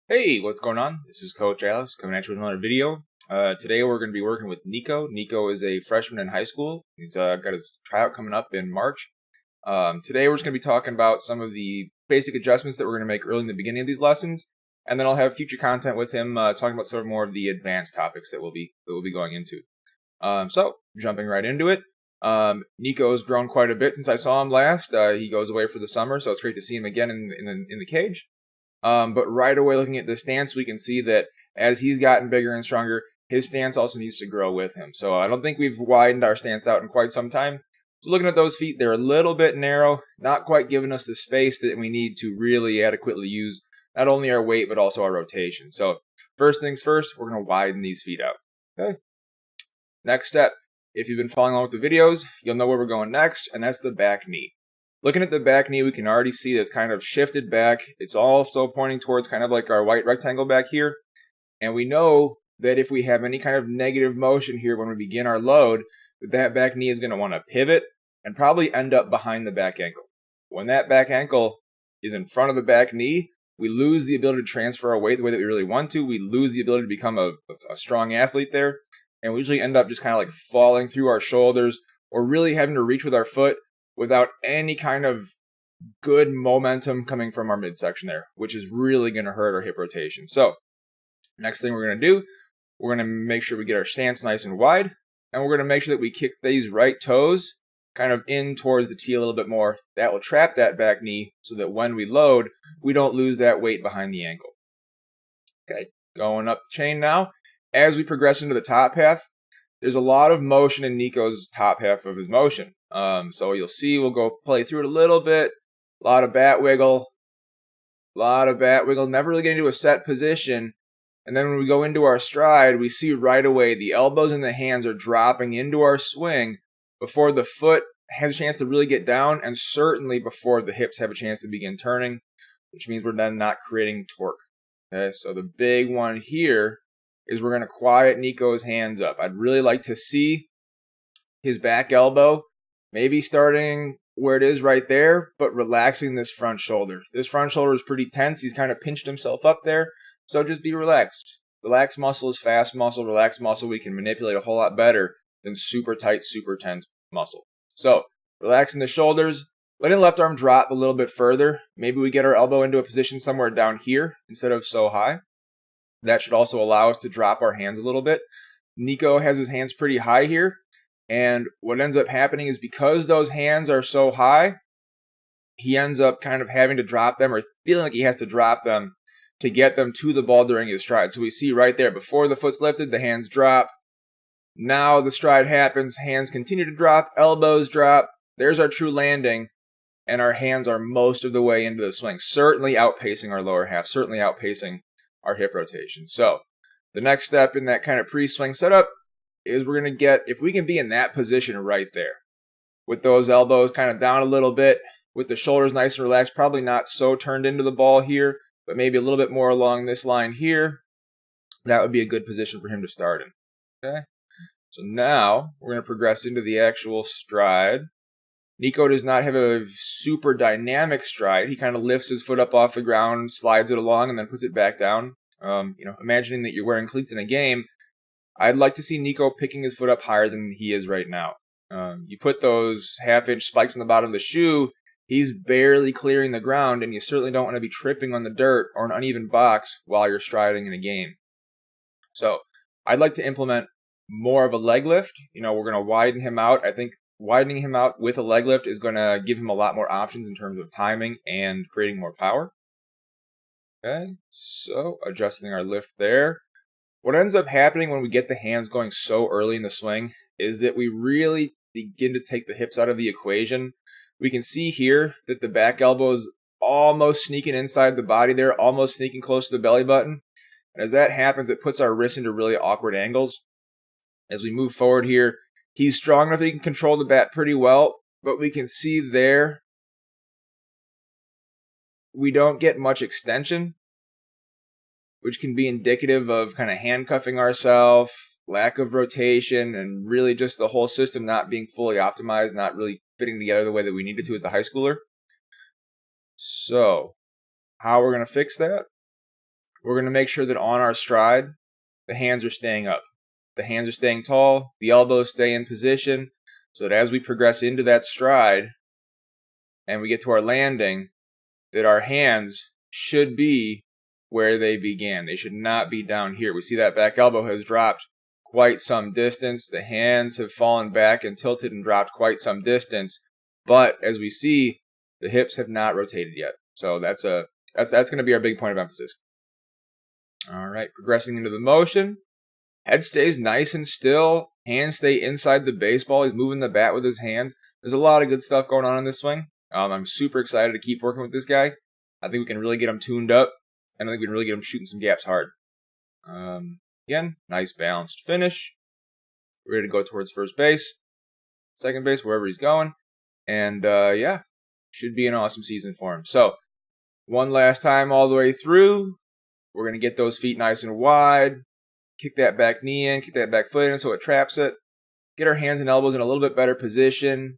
Hey, what's going on? This is Coach Alice coming at you with another video. Today we're going to be working with Nico. Nico is a freshman in high school. He's got his tryout coming up in March. Today we're just going to be talking about some of the basic adjustments that we're going to make early in the beginning of these lessons, and then I'll have future content with him talking about some more of the advanced topics that we'll be going into. So jumping right into it. Nico's grown quite a bit since I saw him last. He goes away for the summer, so it's great to see him again in the cage. But right away, looking at the stance, we can see that as he's gotten bigger and stronger, his stance also needs to grow with him. So I don't think we've widened our stance out in quite some time. So looking at those feet, they're a little bit narrow, not quite giving us the space that we need to really adequately use not only our weight, but also our rotation. So first things first, we're going to widen these feet out. Okay. Next step, if you've been following along with the videos, you'll know where we're going next, and that's the back knee. Looking at the back knee, we can already see that it's kind of shifted back. It's also pointing towards kind of like our white rectangle back here. And we know that if we have any kind of negative motion here when we begin our load, that back knee is going to want to pivot and probably end up behind the back ankle. When that back ankle is in front of the back knee, we lose the ability to transfer our weight the way that we really want to. We lose the ability to become a strong athlete there. And we usually end up just kind of like falling through our shoulders or really having to reach with our foot without any kind of good momentum coming from our midsection there, which is really going to hurt our hip rotation. So next thing we're going to do, we're going to make sure we get our stance nice and wide, and we're going to make sure that we kick these right toes kind of in towards the tee a little bit more. That will trap that back knee so that when we load, we don't lose that weight behind the ankle. Okay, going up the chain now. As we progress into the top half, there's a lot of motion in Nico's top half of his motion. So you'll see we'll go play through it a little bit. A lot of bat wiggle. Never really getting into a set position. And then when we go into our stride, we see right away the elbows and the hands are dropping into our swing before the foot has a chance to really get down, and certainly before the hips have a chance to begin turning, which means we're then not creating torque. Okay, so the big one here is we're going to quiet Nico's hands up. I'd really like to see his back elbow maybe starting where it is right there, but relaxing this front shoulder. This front shoulder is pretty tense. He's kind of pinched himself up there, so just be relaxed. Relaxed muscle is fast muscle. Relaxed muscle we can manipulate a whole lot better than super tight, super tense muscle. So relaxing the shoulders, letting the left arm drop a little bit further. Maybe we get our elbow into a position somewhere down here instead of so high. That should also allow us to drop our hands a little bit. Nico has his hands pretty high here. And what ends up happening is because those hands are so high, he ends up kind of having to drop them or feeling like he has to drop them to get them to the ball during his stride. So we see right there, before the foot's lifted, the hands drop. Now the stride happens, hands continue to drop, elbows drop. There's our true landing, and our hands are most of the way into the swing, certainly outpacing our lower half, certainly outpacing our hip rotation. So the next step in that kind of pre-swing setup is we're going to get, if we can be in that position right there, with those elbows kind of down a little bit, with the shoulders nice and relaxed, probably not so turned into the ball here, but maybe a little bit more along this line here, that would be a good position for him to start in. Okay, so now we're going to progress into the actual stride. Nico does not have a super dynamic stride. He kind of lifts his foot up off the ground, slides it along, and then puts it back down. Imagining that you're wearing cleats in a game, I'd like to see Nico picking his foot up higher than he is right now. You put those half-inch spikes on the bottom of the shoe, he's barely clearing the ground, and you certainly don't want to be tripping on the dirt or an uneven box while you're striding in a game. So I'd like to implement more of a leg lift. We're going to widen him out. I think widening him out with a leg lift is going to give him a lot more options in terms of timing and creating more power. Okay, so adjusting our lift there. What ends up happening when we get the hands going so early in the swing is that we really begin to take the hips out of the equation. We can see here that the back elbow is almost sneaking inside the body there, almost sneaking close to the belly button. And as that happens, it puts our wrists into really awkward angles. As we move forward here, he's strong enough that he can control the bat pretty well, but we can see there we don't get much extension, which can be indicative of kind of handcuffing ourselves, lack of rotation, and really just the whole system not being fully optimized, not really fitting together the way that we needed to as a high schooler. So, how we're going to fix that? we're going to make sure that on our stride, the hands are staying up. The hands are staying tall, the elbows stay in position, so that as we progress into that stride and we get to our landing, that our hands should be where they began. They should not be down here. We see that back elbow has dropped quite some distance. The hands have fallen back and tilted and dropped quite some distance. But as we see, the hips have not rotated yet. So that's going to be our big point of emphasis. All right, progressing into the motion. Head stays nice and still. Hands stay inside the baseball. He's moving the bat with his hands. There's a lot of good stuff going on in this swing. I'm super excited to keep working with this guy. I think we can really get him tuned up, and I think we can really get him shooting some gaps hard. Again, nice balanced finish. Ready to go towards first base, second base, wherever he's going. And yeah, should be an awesome season for him. So, one last time all the way through. We're going to get those feet nice and wide. Kick that back knee in, kick that back foot in so it traps it. Get our hands and elbows in a little bit better position.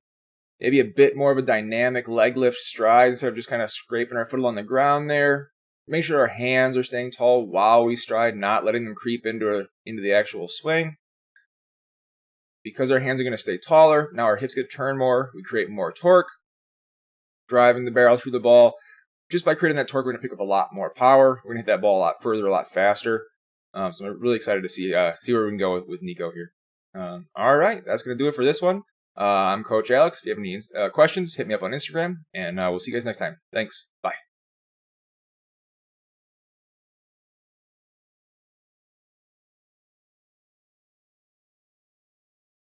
Maybe a bit more of a dynamic leg lift stride instead of just kind of scraping our foot along the ground there. Make sure our hands are staying tall while we stride, not letting them creep into the actual swing. Because our hands are going to stay taller, now our hips get to turn more. We create more torque, driving the barrel through the ball. Just by creating that torque, we're going to pick up a lot more power. We're going to hit that ball a lot further, a lot faster. So I'm really excited to see where we can go with Nico here. All right, that's going to do it for this one. I'm Coach Alex. If you have any questions, hit me up on Instagram, and we'll see you guys next time. Thanks. Bye.